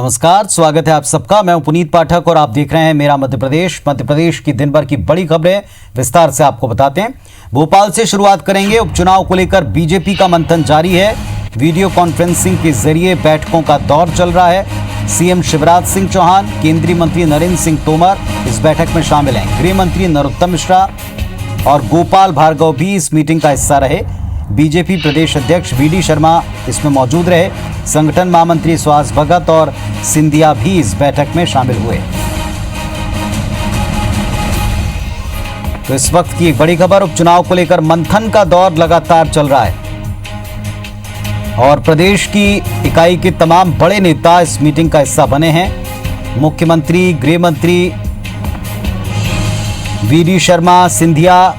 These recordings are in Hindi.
नमस्कार, स्वागत है आप सबका। मैं हूं पुनीत पाठक और आप देख रहे हैं मेरा मध्य प्रदेश। मध्य प्रदेश की दिन भर की बड़ी खबरें विस्तार से आपको बताते हैं। भोपाल से शुरुआत करेंगे। उपचुनाव को लेकर बीजेपी का मंथन जारी है। वीडियो कॉन्फ्रेंसिंग के जरिए बैठकों का दौर चल रहा है। सीएम शिवराज सिंह चौहान, केंद्रीय मंत्री नरेंद्र सिंह तोमर इस बैठक में शामिल हैं। गृह मंत्री नरोत्तम मिश्रा और गोपाल भार्गव भी इस मीटिंग का हिस्सा रहे। बीजेपी प्रदेश अध्यक्ष वीडी शर्मा इसमें मौजूद रहे। संगठन महामंत्री सुहास भगत और सिंधिया भी इस बैठक में शामिल हुए। तो इस वक्त की एक बड़ी खबर, उपचुनाव को लेकर मंथन का दौर लगातार चल रहा है और प्रदेश की इकाई के तमाम बड़े नेता इस मीटिंग का हिस्सा बने हैं। मुख्यमंत्री, गृह मंत्री वीडी शर्मा, सिंधिया,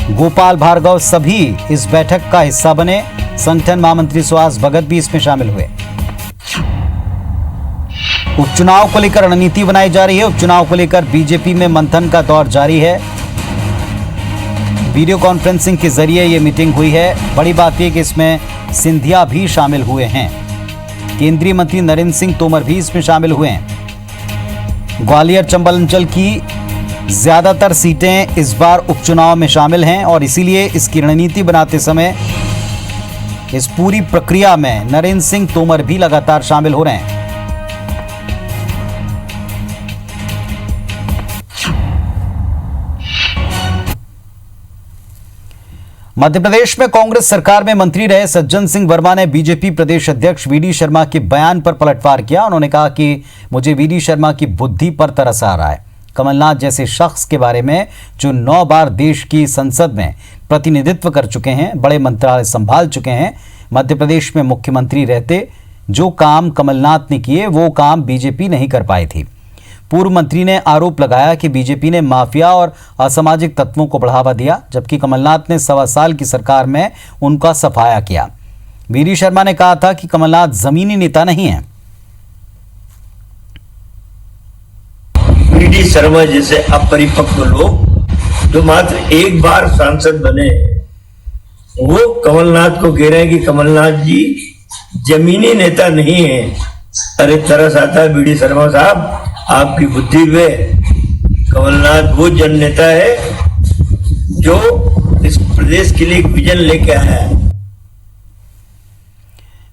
गोपाल भार्गव सभी इस बैठक का हिस्सा बने। संगठन महामंत्री सुहास भगत भी इसमें शामिल हुए। उपचुनाव को लेकर रणनीति बनाई जा रही है। उपचुनाव को लेकर बीजेपी में मंथन का दौर जारी है। वीडियो कॉन्फ्रेंसिंग के जरिए ये मीटिंग हुई है। बड़ी बात यह कि इसमें सिंधिया भी शामिल हुए हैं। केंद्रीय मंत्री नरेंद्र सिंह तोमर भी इसमें शामिल हुए हैं। ग्वालियर चंबल अंचल की ज्यादातर सीटें इस बार उपचुनाव में शामिल हैं और इसीलिए इसकी रणनीति बनाते समय इस पूरी प्रक्रिया में नरेंद्र सिंह तोमर भी लगातार शामिल हो रहे हैं। मध्य प्रदेश में कांग्रेस सरकार में मंत्री रहे सज्जन सिंह वर्मा ने बीजेपी प्रदेश अध्यक्ष वीडी शर्मा के बयान पर पलटवार किया। उन्होंने कहा कि मुझे वीडी शर्मा की बुद्धि पर तरस आ रहा है। कमलनाथ जैसे शख्स के बारे में जो 9 बार देश की संसद में प्रतिनिधित्व कर चुके हैं, बड़े मंत्रालय संभाल चुके हैं, मध्य प्रदेश में मुख्यमंत्री रहते जो काम कमलनाथ ने किए वो काम बीजेपी नहीं कर पाई थी। पूर्व मंत्री ने आरोप लगाया कि बीजेपी ने माफिया और असामाजिक तत्वों को बढ़ावा दिया, जबकि कमलनाथ ने 1.25 साल की सरकार में उनका सफाया किया। वीडी शर्मा ने कहा था कि कमलनाथ जमीनी नेता नहीं है। वीडी शर्मा जैसे अपरिपक्व लोग जो मात्र एक बार सांसद बने, वो कमलनाथ को कह रहे हैं कि कमलनाथ जी जमीनी नेता नहीं है। अरे तरस आता है वीडी शर्मा साहब, आपकी बुद्धि पे। कमलनाथ वो जन नेता है जो इस प्रदेश के लिए एक विजन लेके आया है।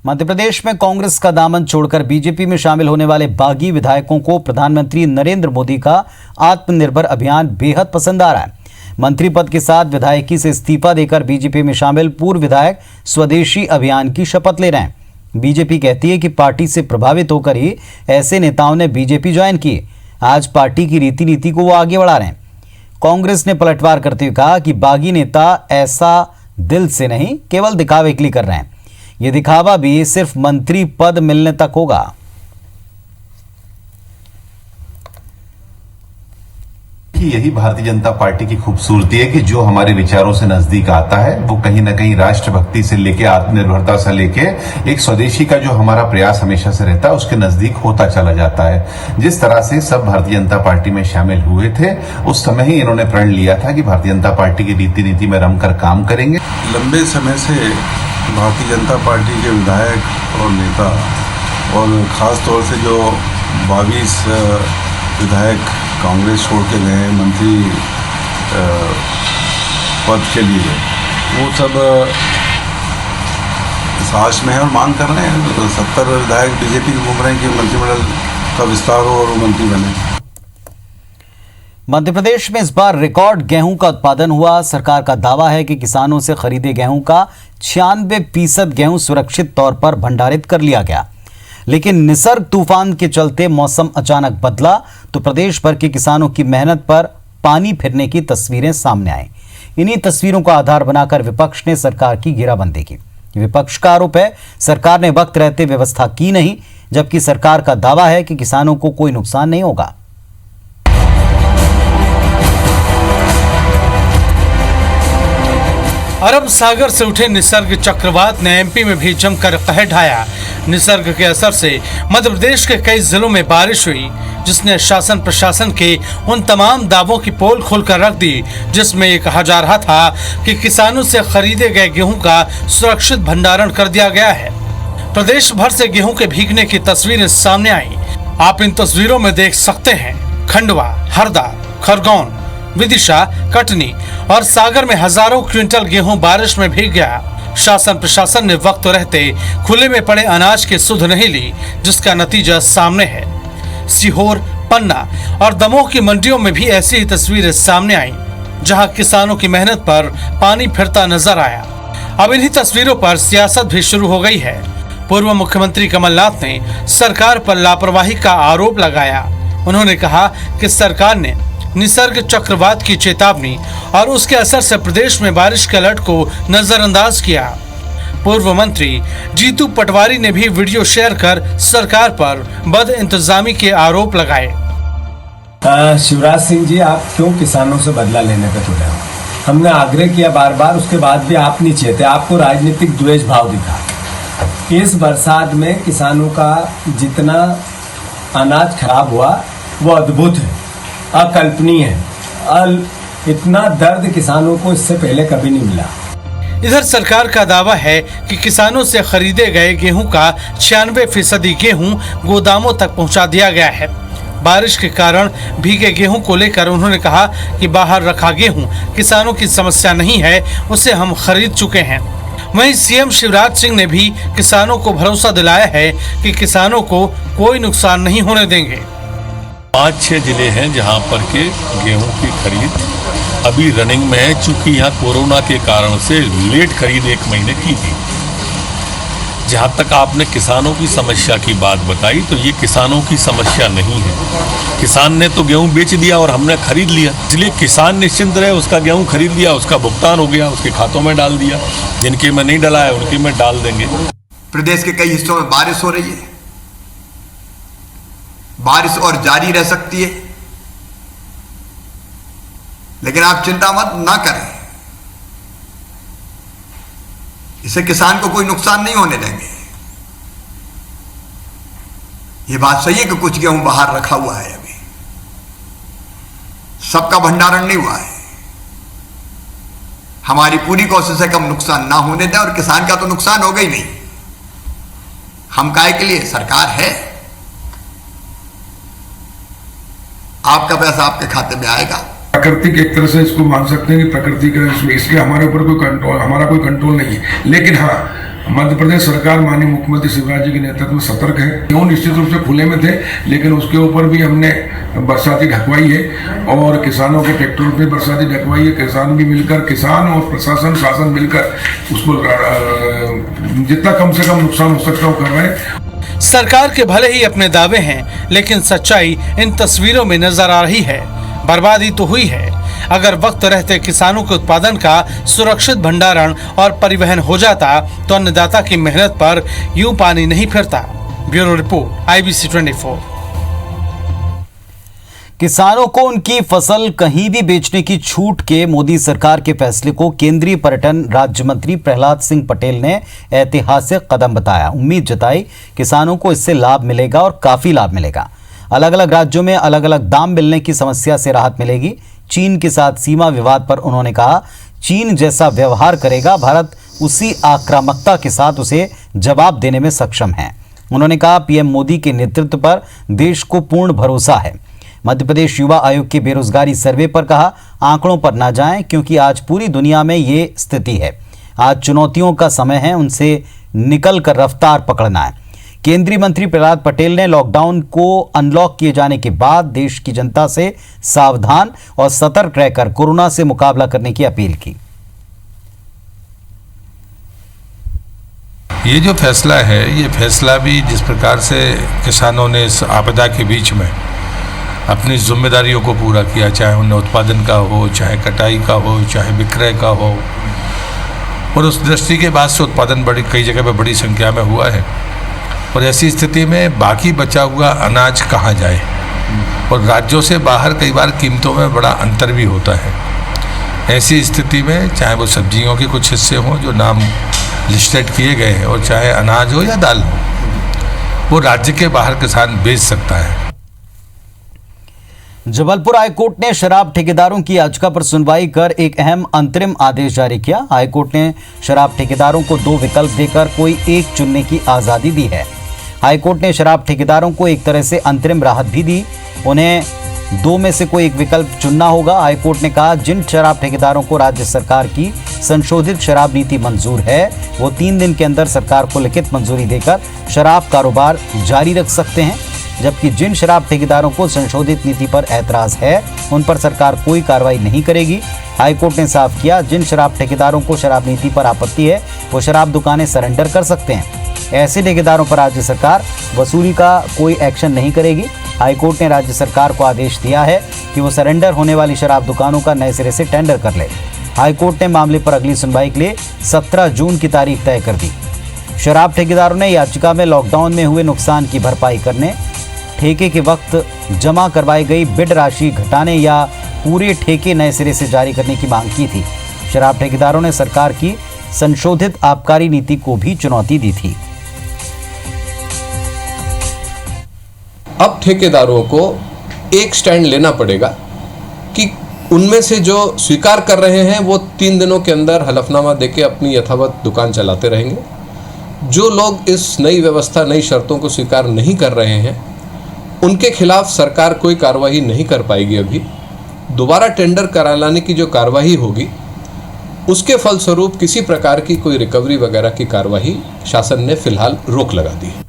मध्य प्रदेश में कांग्रेस का दामन छोड़कर बीजेपी में शामिल होने वाले बागी विधायकों को प्रधानमंत्री नरेंद्र मोदी का आत्मनिर्भर अभियान बेहद पसंद आ रहा है। मंत्री पद के साथ विधायकी से इस्तीफा देकर बीजेपी में शामिल पूर्व विधायक स्वदेशी अभियान की शपथ ले रहे हैं। बीजेपी कहती है कि पार्टी से प्रभावित होकर ही ऐसे नेताओं ने बीजेपी ज्वाइन की। आज पार्टी की रीति नीति को वो आगे बढ़ा रहे हैं। कांग्रेस ने पलटवार करते हुए कहा कि बागी नेता ऐसा दिल से नहीं, केवल दिखावे के लिए कर रहे हैं। ये दिखावा भी सिर्फ मंत्री पद मिलने तक होगा। यही भारतीय जनता पार्टी की खूबसूरती है कि जो हमारे विचारों से नजदीक आता है वो कहीं ना कहीं राष्ट्रभक्ति से लेके आत्मनिर्भरता से लेके एक स्वदेशी का जो हमारा प्रयास हमेशा से रहता है उसके नजदीक होता चला जाता है। जिस तरह से सब भारतीय जनता पार्टी में शामिल हुए थे उस समय ही इन्होंने प्रण लिया था कि भारतीय जनता पार्टी की रीति नीति में रमकर काम करेंगे। लंबे समय से भारतीय जनता पार्टी के विधायक और नेता और खास तौर से जो 22 विधायक कांग्रेस छोड़ के गए मंत्री पद के लिए, वो सब साहस में है और मांग कर रहे हैं। 70 विधायक बीजेपी के घूम रहे हैं कि मंत्रिमंडल का विस्तार हो और वो मंत्री बने। मध्य प्रदेश में इस बार रिकॉर्ड गेहूं का उत्पादन हुआ। सरकार का दावा है कि किसानों से खरीदे गेहूं का 96% गेहूं सुरक्षित तौर पर भंडारित कर लिया गया। लेकिन निसर्ग तूफान के चलते मौसम अचानक बदला तो प्रदेश भर के किसानों की मेहनत पर पानी फिरने की तस्वीरें सामने आई। इन्हीं तस्वीरों का आधार बनाकर विपक्ष ने सरकार की घेराबंदी की। विपक्ष का आरोप है सरकार ने वक्त रहते व्यवस्था की नहीं, जबकि सरकार का दावा है कि किसानों को कोई नुकसान नहीं होगा। अरब सागर से उठे निसर्ग चक्रवात ने एमपी में भी जमकर कहर ढाया। निसर्ग के असर से मध्य प्रदेश के कई जिलों में बारिश हुई, जिसने शासन प्रशासन के उन तमाम दावों की पोल खोलकर रख दी जिसमें ये कहा जा रहा था कि किसानों से खरीदे गए गेहूं का सुरक्षित भंडारण कर दिया गया है। प्रदेश भर से गेहूं के भीगने की तस्वीरें सामने आई। आप इन तस्वीरों में देख सकते हैं खंडवा, हरदा, खरगोन, विदिशा, कटनी और सागर में हजारों क्विंटल गेहूं बारिश में भीग गया। शासन प्रशासन ने वक्त रहते खुले में पड़े अनाज की सुध नहीं ली, जिसका नतीजा सामने है। सीहोर, पन्ना और दमोह की मंडियों में भी ऐसी ही तस्वीरें सामने आई, जहां किसानों की मेहनत पर पानी फिरता नजर आया। अब इन्हीं तस्वीरों पर सियासत भी शुरू हो गई है। पूर्व मुख्यमंत्री कमलनाथ ने सरकार पर लापरवाही का आरोप लगाया। उन्होंने कहा कि सरकार ने निसर्ग चक्रवात की चेतावनी और उसके असर से प्रदेश में बारिश के अलर्ट को नजरअंदाज किया। पूर्व मंत्री जीतू पटवारी ने भी वीडियो शेयर कर सरकार पर बद इंतजामी के आरोप लगाए। शिवराज सिंह जी, आप क्यों किसानों से बदला लेने पे तुले हो? हमने आग्रह किया बार बार, उसके बाद भी आप नहीं चेते। आपको राजनीतिक द्वेष भाव दिखा। इस बरसात में किसानों का जितना अनाज खराब हुआ वो अद्भुत है, अकल्पनीय है। इतना दर्द किसानों को इससे पहले कभी नहीं मिला। इधर सरकार का दावा है कि किसानों से खरीदे गए गेहूं का 96% गेहूं गोदामों तक पहुंचा दिया गया है। बारिश के कारण भीगे गेहूं को लेकर उन्होंने कहा कि बाहर रखा गेहूं किसानों की समस्या नहीं है, उसे हम खरीद चुके हैं। वहीं सीएम शिवराज सिंह ने भी किसानों को भरोसा दिलाया है कि किसानों को कोई नुकसान नहीं होने देंगे। 5-6 जिले हैं जहां पर के गेहूं की खरीद अभी रनिंग में है, चूंकि यहाँ कोरोना के कारण से लेट खरीद 1 महीने की थी। जहां तक आपने किसानों की समस्या की बात बताई, तो ये किसानों की समस्या नहीं है। किसान ने तो गेहूं बेच दिया और हमने खरीद लिया, इसलिए किसान निश्चिंत रहे। उसका गेहूं खरीद लिया, उसका भुगतान हो गया, उसके खातों में डाल दिया। जिनके में नहीं डला है उनके में डाल देंगे। प्रदेश के कई हिस्सों में बारिश हो रही है, बारिश और जारी रह सकती है, लेकिन आप चिंता मत ना करें, इससे किसान को कोई नुकसान नहीं होने देंगे। ये बात सही है कि कुछ गेहूं बाहर रखा हुआ है, अभी सबका भंडारण नहीं हुआ है। हमारी पूरी कोशिश है कि हम नुकसान ना होने दें, और किसान का तो नुकसान हो गई नहीं। हम काहे के लिए, सरकार है, आपका पैसा आपके खाते में आएगा। प्राकृतिक एक तरह से इसको मान सकते हैं कि प्रकृति का इसके हमारे ऊपर कोई कंट्रोल नहीं है। लेकिन हाँ, मध्य प्रदेश सरकार माननीय मुख्यमंत्री शिवराज जी के नेतृत्व में सतर्क है। गेहूं निश्चित रूप से खुले में थे, लेकिन उसके ऊपर भी हमने बरसाती ढकवाई है और किसानों के ट्रैक्टरों पे बरसाती ढकवाई है। किसान भी मिलकर, किसान और प्रशासन शासन मिलकर उसको जितना कम से कम नुकसान हो सकता है वो कर रहे हैं। सरकार के भले ही अपने दावे हैं, लेकिन सच्चाई इन तस्वीरों में नजर आ रही है। बर्बादी तो हुई है। अगर वक्त रहते किसानों के उत्पादन का सुरक्षित भंडारण और परिवहन हो जाता, तो अन्नदाता की मेहनत पर यूं पानी नहीं फिरता। Bureau report, IBC 24। किसानों को उनकी फसल कहीं भी बेचने की छूट के मोदी सरकार के फैसले को केंद्रीय पर्यटन राज्य मंत्री प्रहलाद सिंह पटेल ने ऐतिहासिक कदम बताया। उम्मीद जताई किसानों को इससे लाभ मिलेगा और काफी लाभ मिलेगा। अलग अलग राज्यों में अलग अलग दाम मिलने की समस्या से राहत मिलेगी। चीन के साथ सीमा विवाद पर उन्होंने कहा, चीन जैसा व्यवहार करेगा, भारत उसी आक्रामकता के साथ उसे जवाब देने में सक्षम है। उन्होंने कहा, पीएम मोदी के नेतृत्व पर देश को पूर्ण भरोसा है। मध्य प्रदेश युवा आयोग के बेरोजगारी सर्वे पर कहा, आंकड़ों पर ना जाएं, क्योंकि आज पूरी दुनिया में ये स्थिति है। आज चुनौतियों का समय है, उनसे निकल कर रफ्तार पकड़ना है। केंद्रीय मंत्री प्रहलाद पटेल ने लॉकडाउन को अनलॉक किए जाने के बाद देश की जनता से सावधान और सतर्क रहकर कोरोना से मुकाबला करने की अपील की। ये जो फैसला है, ये फैसला भी जिस प्रकार से किसानों ने इस आपदा के बीच में अपनी जिम्मेदारियों को पूरा किया, चाहे उन्हें उत्पादन का हो, चाहे कटाई का हो, चाहे विक्रय का हो, और उस दृष्टि के बाद से उत्पादन कई जगह पर बड़ी संख्या में हुआ है। और ऐसी स्थिति में बाकी बचा हुआ अनाज कहाँ जाए, और राज्यों से बाहर कई बार कीमतों में बड़ा अंतर भी होता है। ऐसी स्थिति में चाहे वो सब्जियों के कुछ हिस्से हों जो नाम लिस्टेड किए गए हैं, और चाहे अनाज हो या दाल हो, वो राज्य के बाहर किसान बेच सकता है। जबलपुर हाईकोर्ट ने शराब ठेकेदारों की याचिका पर सुनवाई कर एक अहम अंतरिम आदेश जारी किया। हाईकोर्ट ने शराब ठेकेदारों को 2 विकल्प देकर कोई एक चुनने की आजादी दी है। हाईकोर्ट ने शराब ठेकेदारों को एक तरह से अंतरिम राहत भी दी। उन्हें दो में से कोई एक विकल्प चुनना होगा। हाईकोर्ट ने कहा जिन शराब ठेकेदारों को राज्य सरकार की संशोधित शराब नीति मंजूर है वो 3 दिन के अंदर सरकार को लिखित मंजूरी देकर शराब कारोबार जारी रख सकते हैं, जबकि जिन शराब ठेकेदारों को संशोधित नीति पर ऐतराज है उन पर सरकार कोई कार्रवाई नहीं करेगी। हाईकोर्ट ने साफ किया जिन शराब ठेकेदारों को शराब नीति पर आपत्ति है वो शराब दुकानें सरेंडर कर सकते हैं। ऐसे ठेकेदारों पर राज्य सरकार वसूली का कोई एक्शन नहीं करेगी। हाईकोर्ट ने राज्य सरकार को आदेश दिया है कि वो सरेंडर होने वाली शराब दुकानों का नए सिरे से टेंडर कर ले। हाईकोर्ट ने मामले पर अगली सुनवाई के लिए 17 जून की तारीख तय कर दी। शराब ठेकेदारों ने याचिका में लॉकडाउन में हुए नुकसान की भरपाई करने, ठेके के वक्त जमा करवाई गई बिड राशि घटाने या पूरे ठेके नए सिरे से जारी करने की मांग की थी। शराब ठेकेदारों ने सरकार की संशोधित आबकारी नीति को भी चुनौती दी थी। अब ठेकेदारों को एक स्टैंड लेना पड़ेगा कि उनमें से जो स्वीकार कर रहे हैं वो 3 दिनों के अंदर हलफनामा देके अपनी यथावत दुकान चलाते रहेंगे। जो लोग इस नई व्यवस्था, नई शर्तों को स्वीकार नहीं कर रहे हैं उनके खिलाफ सरकार कोई कार्रवाई नहीं कर पाएगी। अभी दोबारा टेंडर कराने की जो कार्रवाई होगी उसके फलस्वरूप किसी प्रकार की कोई रिकवरी वगैरह की कार्रवाई शासन ने फिलहाल रोक लगा दी है।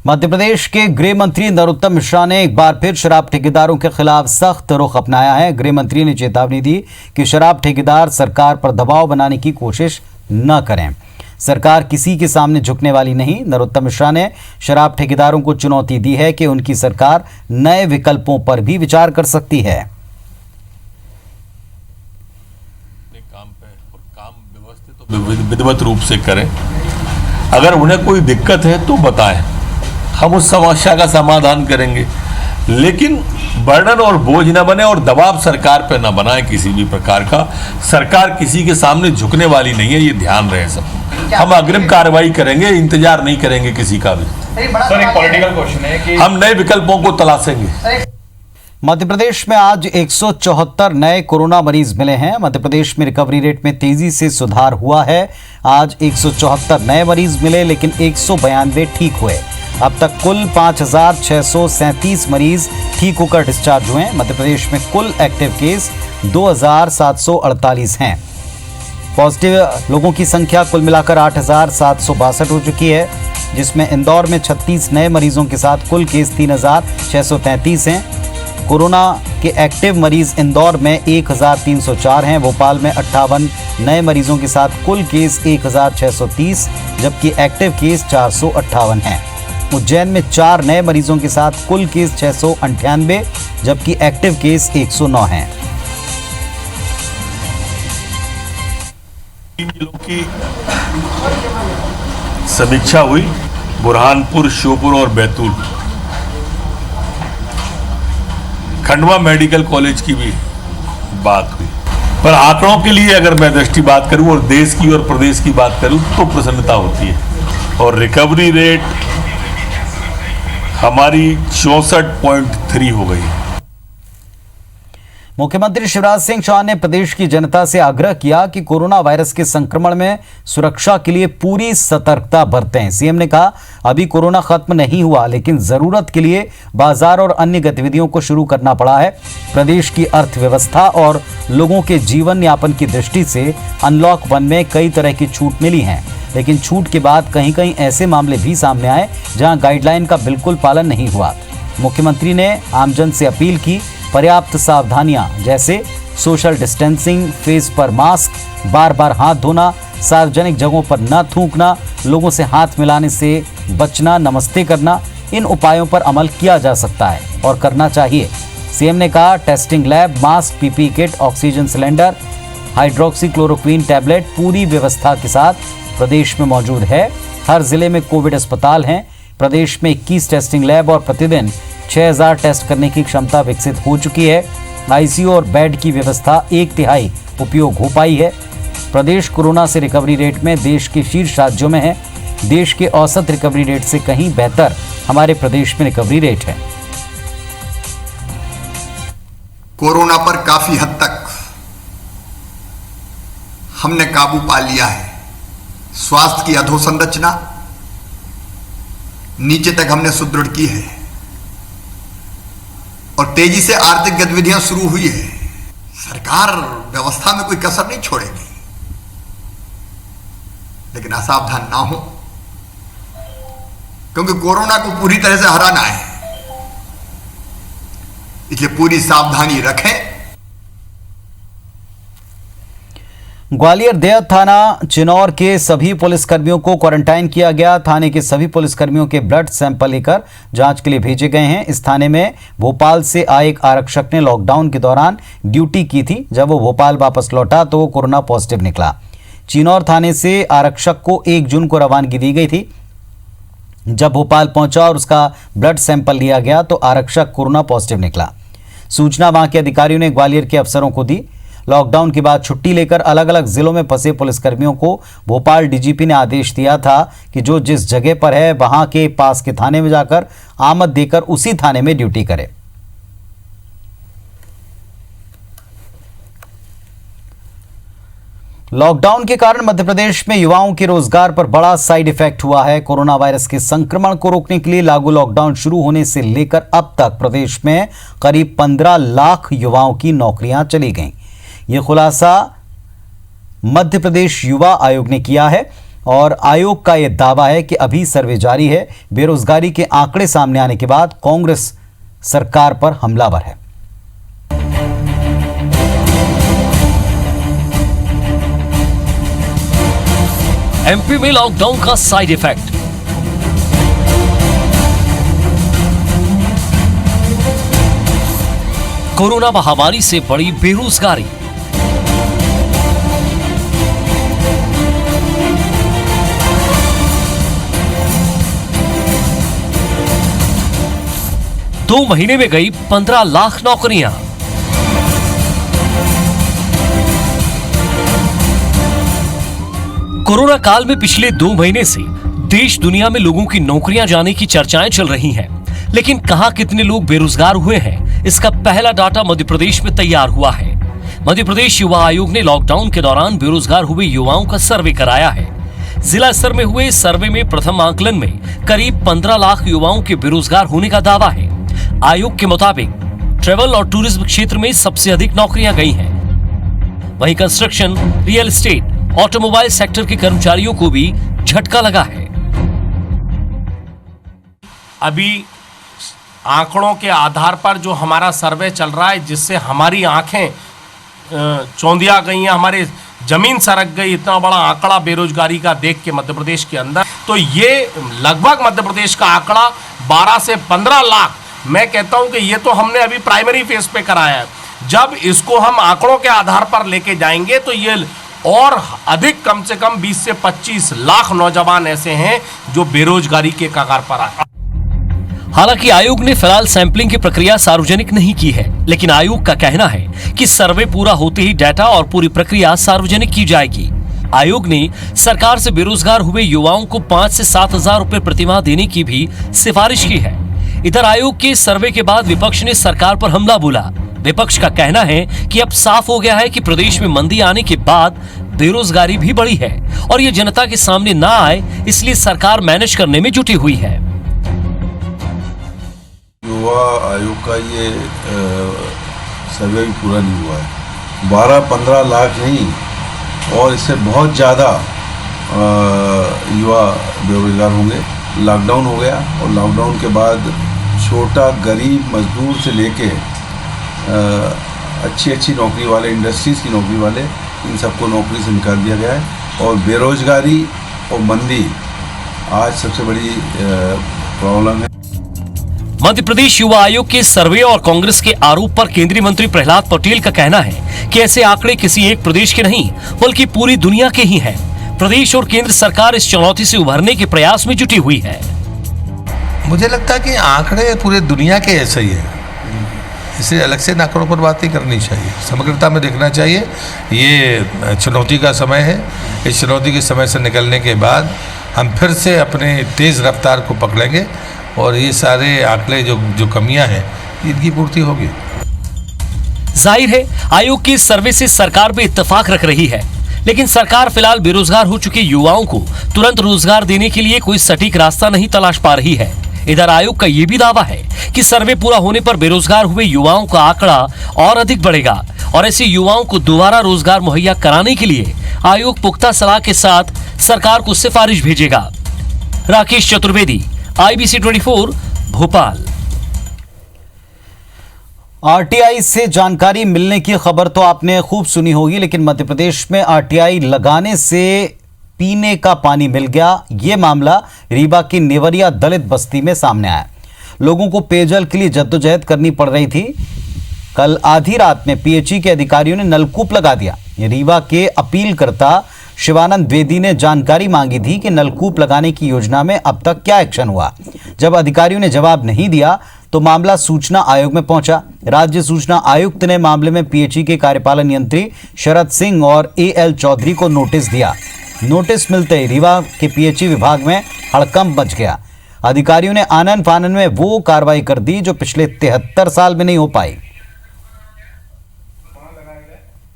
मध्य प्रदेश के गृह मंत्री नरोत्तम मिश्रा ने एक बार फिर शराब ठेकेदारों के खिलाफ सख्त रुख अपनाया है। गृह मंत्री ने चेतावनी दी कि शराब ठेकेदार सरकार पर दबाव बनाने की कोशिश न करें। सरकार किसी के सामने झुकने वाली नहीं। नरोत्तम मिश्रा ने शराब ठेकेदारों को चुनौती दी है कि उनकी सरकार नए विकल्पों पर भी विचार कर सकती है। काम व्यवस्थित विधिवत रूप से करें। अगर उन्हें कोई दिक्कत है तो बताएं, हम उस समस्या का समाधान करेंगे, लेकिन बर्डन और बोझ न बने और दबाव सरकार पर न बनाए किसी भी प्रकार का। सरकार किसी के सामने झुकने वाली नहीं है, ये ध्यान रहे सब। हम अग्रिम कार्रवाई करेंगे, इंतजार नहीं करेंगे किसी का भी। सर, एक पॉलिटिकल क्वेश्चन है कि हम नए विकल्पों को तलाशेंगे। मध्य प्रदेश में आज 174 नए कोरोना मरीज मिले हैं। मध्य प्रदेश में रिकवरी रेट में तेजी से सुधार हुआ है। आज 174 नए मरीज मिले, लेकिन 192 ठीक हुए। अब तक कुल 5,637 मरीज ठीक होकर डिस्चार्ज हुए हैं। मध्य प्रदेश में कुल एक्टिव केस 2,748 हैं। पॉजिटिव लोगों की संख्या कुल मिलाकर 8,762 हो चुकी है, जिसमें इंदौर में 36 नए मरीजों के साथ कुल केस 3,633 हैं। कोरोना के एक्टिव मरीज इंदौर में 1,304 हैं। भोपाल में 58 नए मरीजों के साथ कुल केस 1,630, जबकि एक्टिव केस 458 हैं। उज्जैन में 4 नए मरीजों के साथ कुल केस 698, जबकि एक्टिव केस 109 हैं। 3 जिलों की समीक्षा हुई, बुरहानपुर, श्योपुर और बैतूल। खंडवा मेडिकल कॉलेज की भी बात हुई। पर आंकड़ों के लिए अगर मैं दृष्टि बात करूं और देश की और प्रदेश की बात करूं तो प्रसन्नता होती है। और रिकवरी रेट हमारी 64.3 हो गई। मुख्यमंत्री शिवराज सिंह चौहान ने प्रदेश की जनता से आग्रह किया कि कोरोना वायरस के संक्रमण में सुरक्षा के लिए पूरी सतर्कता बरतें। सीएम ने कहा, अभी कोरोना खत्म नहीं हुआ, लेकिन जरूरत के लिए बाजार और अन्य गतिविधियों को शुरू करना पड़ा है। प्रदेश की अर्थव्यवस्था और लोगों के जीवन यापन की दृष्टि से अनलॉक 1 में कई तरह की छूट मिली हैं, लेकिन छूट के बाद कहीं कहीं ऐसे मामले भी सामने आए जहां गाइडलाइन का बिल्कुल पालन नहीं हुआ। मुख्यमंत्री ने आमजन से अपील की, पर्याप्त सावधानियां जैसे सोशल डिस्टेंसिंग, फेस पर मास्क, बार बार हाथ धोना, सार्वजनिक जगहों पर न थूकना, लोगों से हाथ मिलाने से बचना, नमस्ते करना, इन उपायों पर अमल किया जा सकता है और करना चाहिए। सीएम ने कहा, testing lab, mask, PPE kit, oxygen cylinder, hydroxy chloroquine tablet पूरी व्यवस्था के साथ प्रदेश में मौजूद है। हर जिले में कोविड अस्पताल हैं। प्रदेश में 21 टेस्टिंग लैब और प्रतिदिन 6,000 टेस्ट करने की क्षमता विकसित हो चुकी है। आईसीयू और बेड की व्यवस्था 1/3 उपयोग हो पाई है। प्रदेश कोरोना से रिकवरी रेट में देश के शीर्ष राज्यों में है। देश के औसत रिकवरी रेट से कहीं बेहतर हमारे प्रदेश में रिकवरी रेट है। कोरोना पर काफी हद तक हमने काबू पा लिया है। स्वास्थ्य की अधोसंरचना, नीचे तक हमने सुदृढ़ की है और तेजी से आर्थिक गतिविधियां शुरू हुई है। सरकार व्यवस्था में कोई कसर नहीं छोड़ेगी, लेकिन असावधान ना हो, क्योंकि कोरोना को पूरी तरह से हराना है, इसलिए पूरी सावधानी रखें। ग्वालियर देहत थाना चिनौर के सभी पुलिसकर्मियों को क्वारंटाइन किया गया। थाने के सभी पुलिसकर्मियों के ब्लड सैंपल लेकर जांच के लिए भेजे गए हैं। इस थाने में भोपाल से आए एक आरक्षक ने लॉकडाउन के दौरान ड्यूटी की थी। जब वो भोपाल वापस लौटा तो वो कोरोना पॉजिटिव निकला। चिनौर थाने से आरक्षक को 1 जून को रवानगी दी गई थी। जब भोपाल पहुंचा और उसका ब्लड सैंपल लिया गया तो आरक्षक कोरोना पॉजिटिव निकला। सूचना वहां के अधिकारियों ने ग्वालियर के अफसरों को दी। लॉकडाउन के बाद छुट्टी लेकर अलग अलग जिलों में फंसे पुलिसकर्मियों को भोपाल डीजीपी ने आदेश दिया था कि जो जिस जगह पर है वहां के पास के थाने में जाकर आमद देकर उसी थाने में ड्यूटी करे। लॉकडाउन के कारण मध्य प्रदेश में युवाओं के रोजगार पर बड़ा साइड इफेक्ट हुआ है। कोरोना वायरस के संक्रमण को रोकने के लिए लागू लॉकडाउन शुरू होने से लेकर अब तक प्रदेश में करीब 15 लाख युवाओं की नौकरियां चली गईं। यह खुलासा मध्य प्रदेश युवा आयोग ने किया है और आयोग का यह दावा है कि अभी सर्वे जारी है। बेरोजगारी के आंकड़े सामने आने के बाद कांग्रेस सरकार पर हमलावर है। एमपी में लॉकडाउन का साइड इफेक्ट। कोरोना महामारी से बड़ी बेरोजगारी। दो महीने में गई 15 लाख नौकरियां। कोरोना काल में पिछले 2 महीने से देश दुनिया में लोगों की नौकरियां जाने की चर्चाएं चल रही हैं, लेकिन कहां कितने लोग बेरोजगार हुए हैं, इसका पहला डाटा मध्य प्रदेश में तैयार हुआ है। मध्य प्रदेश युवा आयोग ने लॉकडाउन के दौरान बेरोजगार हुए युवाओं का सर्वे कराया है। जिला स्तर में हुए सर्वे में प्रथम आकलन में करीब 15 लाख युवाओं के बेरोजगार होने का दावा है। आयोग के मुताबिक ट्रेवल और टूरिज्म क्षेत्र में सबसे अधिक नौकरियां गई हैं। वहीं construction, real estate, automobile sector के कर्मचारियों को भी झटका लगा है। अभी आंकड़ों के आधार पर जो हमारा सर्वे चल रहा है, जिससे हमारी आंखें चौंधिया गई हैं, हमारे जमीन सरक गई। इतना बड़ा आंकड़ा बेरोजगारी का देख के मध्य प्रदेश के अंदर, तो ये लगभग मध्य प्रदेश का आंकड़ा 12 से 15 लाख, मैं कहता हूं कि ये तो हमने अभी प्राइमरी फेज पे कराया है। जब इसको हम आंकड़ों के आधार पर लेके जाएंगे तो ये और अधिक, कम से कम 20 से 25 लाख नौजवान ऐसे हैं जो बेरोजगारी के कगार पर आए। हालांकि आयोग ने फिलहाल सैंपलिंग की प्रक्रिया सार्वजनिक नहीं की है, लेकिन आयोग का कहना है कि सर्वे पूरा होते ही डाटा और पूरी प्रक्रिया सार्वजनिक की जाएगी। आयोग ने सरकार से बेरोजगार हुए युवाओं को 5 से 7 हजार रुपए प्रतिमाह देने की भी सिफारिश की है। इधर आयोग के सर्वे के बाद विपक्ष ने सरकार पर हमला बोला। विपक्ष का कहना है कि अब साफ हो गया है कि प्रदेश में मंदी आने के बाद बेरोजगारी भी बढ़ी है और ये जनता के सामने ना आए, इसलिए सरकार मैनेज करने में जुटी हुई है। युवा आयोग का ये सर्वे भी पूरा नहीं हुआ है। 12-15 लाख नहीं और इससे बहुत ज़्यादा युवा बेरोजगार होंगे। लॉकडाउन हो गया और लॉकडाउन के बाद छोटा गरीब मजदूर से लेके अच्छी नौकरी वाले, इंडस्ट्रीज़ की नौकरी वाले, इन सबको नौकरी से निकाल दिया गया है। और बेरोजगारी और मंदी आज सबसे बड़ी प्रॉब्लम है। मध्य प्रदेश युवा आयोग के सर्वे और कांग्रेस के आरोप पर केंद्रीय मंत्री प्रहलाद पटेल का कहना है कि ऐसे आंकड़े किसी एक प्रदेश के नहीं बल्कि पूरी दुनिया के ही हैं। प्रदेश और केंद्र सरकार इस चुनौती से उभरने के प्रयास में जुटी हुई है। मुझे लगता है कि आंकड़े पूरे दुनिया के ऐसे ही है, इसलिए अलग से आंकड़ों पर बात नहीं करनी चाहिए, समग्रता में देखना चाहिए। ये चुनौती का समय है। इस चुनौती के समय से निकलने के बाद हम फिर से अपने तेज़ रफ्तार को पकड़ेंगे और ये सारे आंकड़े जो कमियां हैं इनकी पूर्ति होगी। जाहिर है आयोग के सर्वे से सरकार भी इत्तेफाक रख रही है, लेकिन सरकार फिलहाल बेरोजगार हो चुके युवाओं को तुरंत रोजगार देने के लिए कोई सटीक रास्ता नहीं तलाश पा रही है। इधर आयोग का यह भी दावा है कि सर्वे पूरा होने पर बेरोजगार हुए युवाओं का आंकड़ा और अधिक बढ़ेगा और ऐसे युवाओं को दोबारा रोजगार मुहैया कराने के लिए आयोग पुख्ता सलाह के साथ सरकार को सिफारिश भेजेगा। राकेश चतुर्वेदी, IBC 24, भोपाल। आरटीआई से जानकारी मिलने की खबर तो आपने खूब सुनी होगी, लेकिन मध्य प्रदेश में आरटीआई लगाने से पीने का पानी मिल गया। ये मामला रीवा की नेवरिया दलित बस्ती में सामने आया। लोगों को पेयजल के लिए जद्दोजहद करनी पड़ रही थी। कल आधी रात में पीएचई के अधिकारियों ने नलकूप लगा दिया। रीवा के अपीलकर्ता शिवानंद द्विवेदी ने जानकारी मांगी थी कि नलकूप लगाने की योजना में अब तक क्या एक्शन हुआ। जब अधिकारियों ने जवाब नहीं दिया तो मामला सूचना आयोग में पहुंचा। राज्य सूचना आयुक्त ने मामले में पीएचई के कार्यपालन यंत्री शरद सिंह और AL चौधरी को नोटिस दिया। नोटिस मिलते ही रीवा के पीएचई विभाग में हड़कंप मच गया। अधिकारियों ने आनन फानन में वो कार्रवाई कर दी जो पिछले 73 साल में नहीं हो पाई।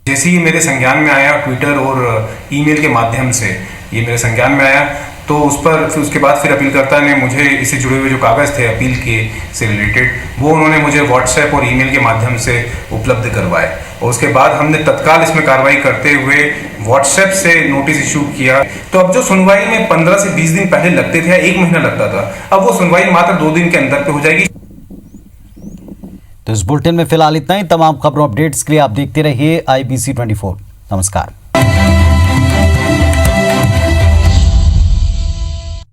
जैसे ही मेरे संज्ञान में आया, ट्विटर और ईमेल के माध्यम से ये मेरे संज्ञान में आया, तो उस पर फिर उसके बाद फिर अपीलकर्ता ने मुझे इससे जुड़े हुए जो कागज़ थे अपील के से रिलेटेड, वो उन्होंने मुझे व्हाट्सएप और ईमेल के माध्यम से उपलब्ध करवाए और उसके बाद हमने तत्काल इसमें कार्रवाई करते हुए व्हाट्सएप से नोटिस इशू किया। तो अब जो सुनवाई में 15 से 20 दिन पहले लगते थे, 1 महीना लगता था, अब वो सुनवाई मात्र 2 दिन के अंदर पे हो जाएगी। तो इस बुलेटिन में फिलहाल इतना ही। तमाम खबरों अपडेट्स के लिए आप देखते रहिए IBC 24। नमस्कार।